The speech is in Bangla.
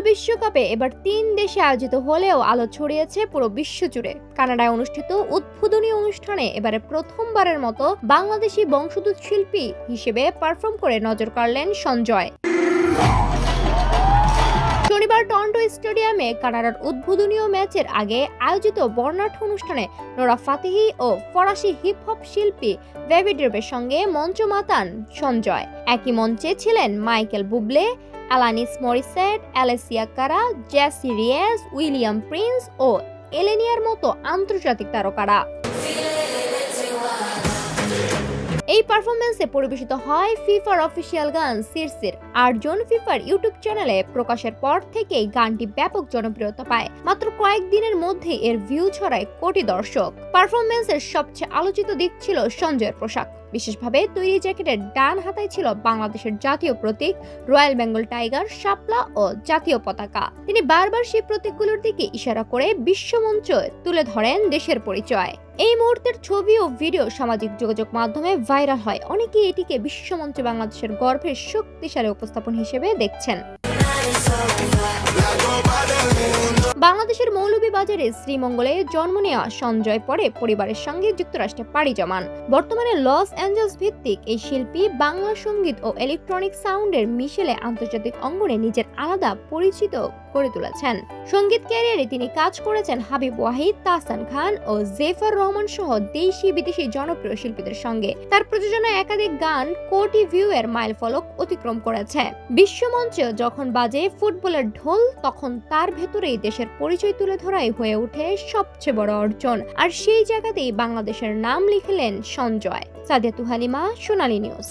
বিশ্বকাপে এবার 3 দেশে আয়োজিত হলেও আলো ছড়িয়েছে পুরো বিশ্ব জুড়ে। কানাডায় অনুষ্ঠিত উদ্বোধনী অনুষ্ঠানে এবারে প্রথমবারের মতো বাংলাদেশি বংশোদ্ভূত শিল্পী হিসেবে পারফর্ম করে নজর কাড়লেন সঞ্জয়। শনিবার টরন্টো স্টেডিয়ামে কানাডার উদ্বোধনী ম্যাচের আগে আয়োজিত বর্ণাঢ্য অনুষ্ঠানে নোরা ফাতেহি ও ফরাসি হিপ হপ শিল্পী বেবি ড্রেবের সঙ্গে মঞ্চ মাতান সঞ্জয়। একই মঞ্চে ছিলেন মাইকেল বুবলে, অ্যালানিস মরিসেট, অ্যালেসিয়া কারা, জেসি রিয়েস, উইলিয়াম প্রিন্স ও এলেনিয়ার মতো আন্তর্জাতিক তারকারা। এই পারফরম্যান্সে পরিবেশিত হয় ফিফার অফিসিয়াল গান সিরসির। 8 জন ফিফার ইউটিউব চ্যানেলে প্রকাশের পর থেকেই গানটি ব্যাপক জনপ্রিয়তা পায়। মাত্র কয়েকদিনের মধ্যে এর ভিউ ছড়ায় কোটি দর্শক। পারফরম্যান্সের সবচেয়ে আলোচিত দিক ছিল সঞ্জয়ের পোশাক। বিশেষভাবে তৈরি জ্যাকেটের ডান হাতায় ছিল বাংলাদেশের জাতীয় প্রতীক রয়্যাল বেঙ্গল টাইগার, শাপলা ও জাতীয় পতাকা। তিনি বারবার সেই প্রতীকগুলোর দিকে ইশারা করে বিশ্বমঞ্চে তুলে ধরেন দেশের পরিচয়। এই মুহূর্তের ছবি ও ভিডিও সামাজিক যোগাযোগ মাধ্যমে ভাইরাল হয়। অনেকেই এটিকে বিশ্বমঞ্চে বাংলাদেশের গর্বের শক্তিশালী উপস্থাপন হিসেবে দেখছেন। বাংলাদেশের মৌলভীবাজারে শ্রীমঙ্গলে জন্ম নেওয়া সঞ্জয় পরে পরিবারের সঙ্গে যুক্তরাষ্ট্রে পাড়ি জমান। বর্তমানে লস অ্যাঞ্জেলস ভিত্তিক এই শিল্পী বাংলা সঙ্গীত ও ইলেকট্রনিক সাউন্ডের মিশেলে আন্তর্জাতিক অঙ্গনে নিজের আলাদা পরিচিত করে তুলেছেন। সঙ্গীত ক্যারিয়ারে তিনি কাজ করেছেন হাবিব ওয়াহিদ, তাহসান খান ও জেফার রহমান সহ দেশি বিদেশি জনপ্রিয় শিল্পীদের সঙ্গে। তার প্রযোজনায় একাধিক গান কোটি ভিউ এর মাইলফলক অতিক্রম করেছে। বিশ্বমঞ্চে যখন বাজে ফুটবলের ঢোল, তখন তার ভেতরেই দেশের পরিচয় তুলে ধরাই হয়ে ওঠে সবচেয়ে বড় অর্জন। আর সেই জায়গাতেই বাংলাদেশের নাম লিখলেন সঞ্জয়। সাদিয়াতু হালিমা, সোনালী নিউজ।